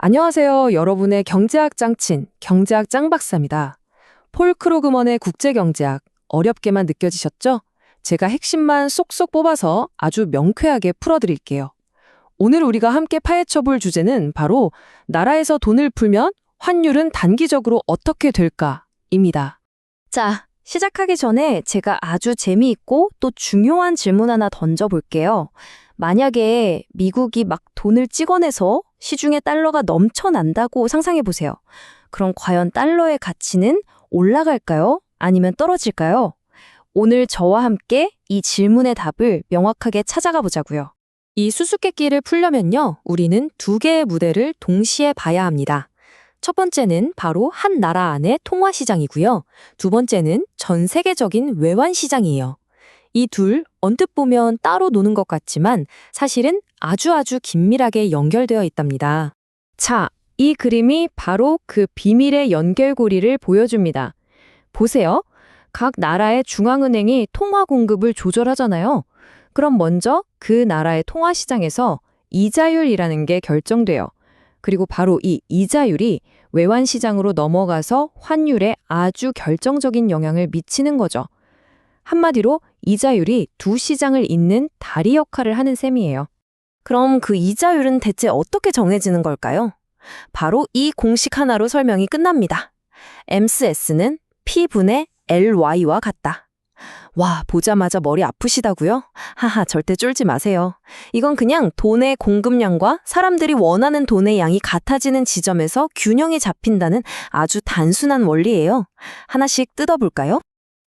안녕하세요. 여러분의 경제학 짱친, 경제학 짱박사입니다. 폴 크루그먼의 국제경제학, 어렵게만 느껴지셨죠? 제가 핵심만 쏙쏙 뽑아서 아주 명쾌하게 풀어드릴게요. 오늘 우리가 함께 파헤쳐볼 주제는 바로 나라에서 돈을 풀면 환율은 단기적으로 어떻게 될까입니다. 자, 시작하기 전에 제가 아주 재미있고 또 중요한 질문 하나 던져볼게요. 만약에 미국이 막 돈을 찍어내서 시중에 달러가 넘쳐난다고 상상해보세요. 그럼 과연 달러의 가치는 올라갈까요? 아니면 떨어질까요? 오늘 저와 함께 이 질문의 답을 명확하게 찾아가 보자고요. 이 수수께끼를 풀려면요, 우리는 두 개의 무대를 동시에 봐야 합니다. 첫 번째는 바로 한 나라 안의 통화시장이고요. 두 번째는 전 세계적인 외환시장이에요. 이 둘 언뜻 보면 따로 노는 것 같지만 사실은 아주 긴밀하게 연결되어 있답니다. 자, 이 그림이 바로 그 비밀의 연결고리를 보여줍니다. 보세요. 각 나라의 중앙은행이 통화 공급을 조절하잖아요. 그럼 먼저 그 나라의 통화시장에서 이자율이라는 게 결정돼요. 그리고 바로 이 이자율이 외환시장으로 넘어가서 환율에 아주 결정적인 영향을 미치는 거죠. 한마디로 이자율이 두 시장을 잇는 다리 역할을 하는 셈이에요. 그럼 그 이자율은 대체 어떻게 정해지는 걸까요? 바로 이 공식 하나로 설명이 끝납니다. MS는 P분의 LY와 같다. 와, 보자마자 머리 아프시다고요? 하하, 절대 쫄지 마세요. 이건 그냥 돈의 공급량과 사람들이 원하는 돈의 양이 같아지는 지점에서 균형이 잡힌다는 아주 단순한 원리예요. 하나씩 뜯어볼까요?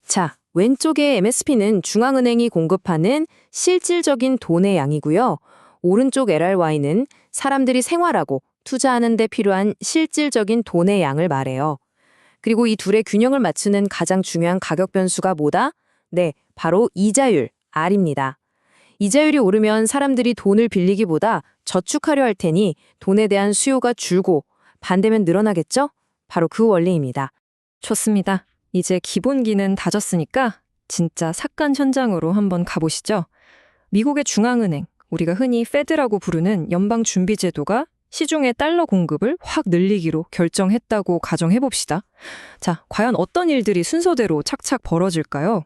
자, 왼쪽의 MSP는 중앙은행이 공급하는 실질적인 돈의 양이고요. 오른쪽 LRY는 사람들이 생활하고 투자하는 데 필요한 실질적인 돈의 양을 말해요. 그리고 이 둘의 균형을 맞추는 가장 중요한 가격 변수가 뭐다? 네, 바로 이자율, R입니다. 이자율이 오르면 사람들이 돈을 빌리기보다 저축하려 할 테니 돈에 대한 수요가 줄고 반대면 늘어나겠죠? 바로 그 원리입니다. 좋습니다. 이제 기본기는 다졌으니까 진짜 사건 현장으로 한번 가보시죠. 미국의 중앙은행, 우리가 흔히 페드라고 부르는 연방준비제도가 시중의 달러 공급을 확 늘리기로 결정했다고 가정해봅시다. 자, 과연 어떤 일들이 순서대로 착착 벌어질까요?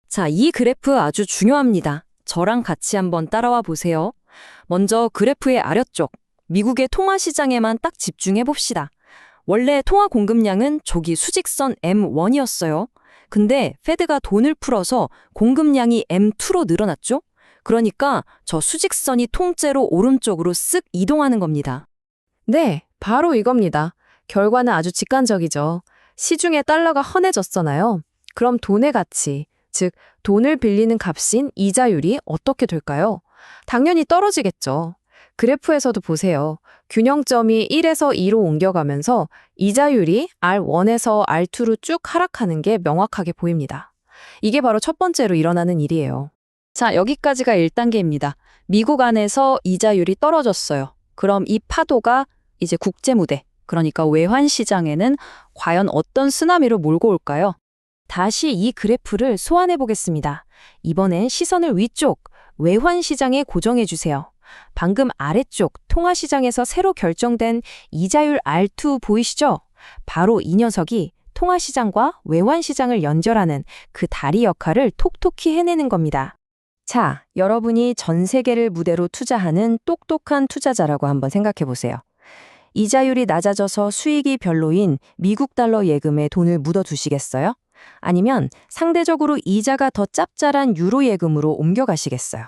자, 이 그래프 아주 중요합니다. 저랑 같이 한번 따라와 보세요. 먼저 그래프의 아래쪽, 미국의 통화시장에만 딱 집중해 봅시다. 원래 통화 공급량은 저기 수직선 M1이었어요. 근데 페드가 돈을 풀어서 공급량이 M2로 늘어났죠? 그러니까 저 수직선이 통째로 오른쪽으로 쓱 이동하는 겁니다. 네, 바로 이겁니다. 결과는 아주 직관적이죠. 시중에 달러가 헌해졌잖아요. 그럼 돈의 가치, 즉 돈을 빌리는 값인 이자율이 어떻게 될까요? 당연히 떨어지겠죠. 그래프에서도 보세요. 균형점이 1에서 2로 옮겨가면서 이자율이 R1에서 R2로 쭉 하락하는 게 명확하게 보입니다. 이게 바로 첫 번째로 일어나는 일이에요. 자, 여기까지가 1단계입니다. 미국 안에서 이자율이 떨어졌어요. 그럼 이 파도가 이제 국제무대, 그러니까 외환시장에는 과연 어떤 쓰나미로 몰고 올까요? 다시 이 그래프를 소환해 보겠습니다. 이번엔 시선을 위쪽, 외환시장에 고정해 주세요. 방금 아래쪽 통화시장에서 새로 결정된 이자율 R2 보이시죠? 바로 이 녀석이 통화시장과 외환시장을 연결하는 그 다리 역할을 톡톡히 해내는 겁니다. 자, 여러분이 전 세계를 무대로 투자하는 똑똑한 투자자라고 한번 생각해 보세요. 이자율이 낮아져서 수익이 별로인 미국 달러 예금에 돈을 묻어두시겠어요? 아니면 상대적으로 이자가 더 짭짤한 유로 예금으로 옮겨가시겠어요?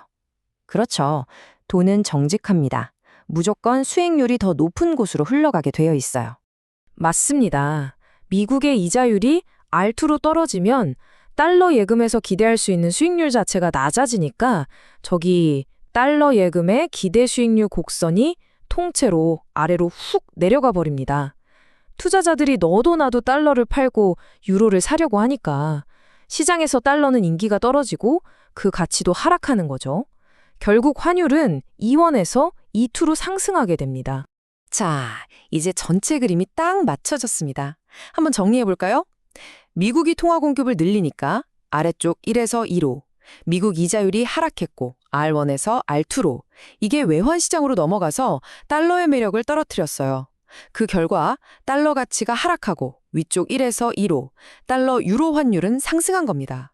그렇죠. 돈은 정직합니다. 무조건 수익률이 더 높은 곳으로 흘러가게 되어 있어요. 맞습니다. 미국의 이자율이 R2로 떨어지면 달러 예금에서 기대할 수 있는 수익률 자체가 낮아지니까 저기 달러 예금의 기대 수익률 곡선이 통째로 아래로 훅 내려가 버립니다. 투자자들이 너도 나도 달러를 팔고 유로를 사려고 하니까 시장에서 달러는 인기가 떨어지고 그 가치도 하락하는 거죠. 결국 환율은 2원에서 2투로 상승하게 됩니다. 자, 이제 전체 그림이 딱 맞춰졌습니다. 한번 정리해 볼까요? 미국이 통화 공급을 늘리니까 아래쪽 1에서 2로, 미국 이자율이 하락했고 R1에서 R2로, 이게 외환시장으로 넘어가서 달러의 매력을 떨어뜨렸어요. 그 결과 달러 가치가 하락하고 위쪽 1에서 2로 달러 유로 환율은 상승한 겁니다.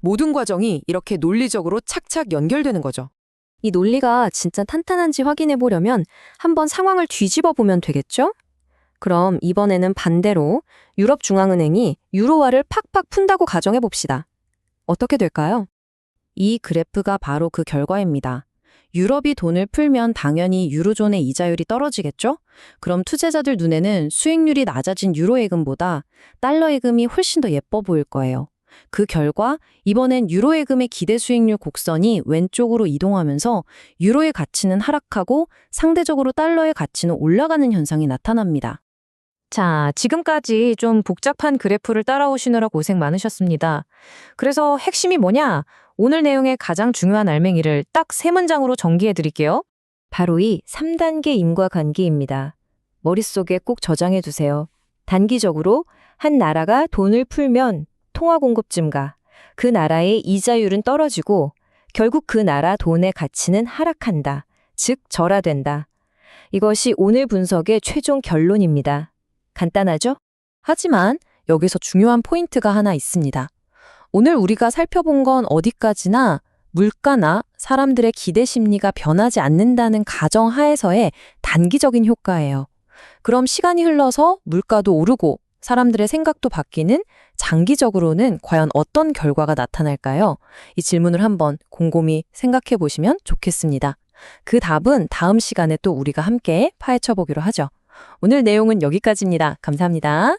모든 과정이 이렇게 논리적으로 착착 연결되는 거죠. 이 논리가 진짜 탄탄한지 확인해 보려면 한번 상황을 뒤집어 보면 되겠죠? 그럼 이번에는 반대로 유럽중앙은행이 유로화를 팍팍 푼다고 가정해 봅시다. 어떻게 될까요? 이 그래프가 바로 그 결과입니다. 유럽이 돈을 풀면 당연히 유로존의 이자율이 떨어지겠죠? 그럼 투자자들 눈에는 수익률이 낮아진 유로 예금보다 달러 예금이 훨씬 더 예뻐 보일 거예요. 그 결과 이번엔 유로 예금의 기대 수익률 곡선이 왼쪽으로 이동하면서 유로의 가치는 하락하고 상대적으로 달러의 가치는 올라가는 현상이 나타납니다. 자, 지금까지 좀 복잡한 그래프를 따라오시느라 고생 많으셨습니다. 그래서 핵심이 뭐냐? 오늘 내용의 가장 중요한 알맹이를 딱 3문장으로 정리해 드릴게요. 바로 이 3단계 인과관계입니다. 머릿속에 꼭 저장해 두세요. 단기적으로 한 나라가 돈을 풀면 통화 공급 증가, 그 나라의 이자율은 떨어지고 결국 그 나라 돈의 가치는 하락한다. 즉 절하된다. 이것이 오늘 분석의 최종 결론입니다. 간단하죠? 하지만 여기서 중요한 포인트가 하나 있습니다. 오늘 우리가 살펴본 건 어디까지나 물가나 사람들의 기대 심리가 변하지 않는다는 가정 하에서의 단기적인 효과예요. 그럼 시간이 흘러서 물가도 오르고 사람들의 생각도 바뀌는 장기적으로는 과연 어떤 결과가 나타날까요? 이 질문을 한번 곰곰이 생각해 보시면 좋겠습니다. 그 답은 다음 시간에 또 우리가 함께 파헤쳐 보기로 하죠. 오늘 내용은 여기까지입니다. 감사합니다.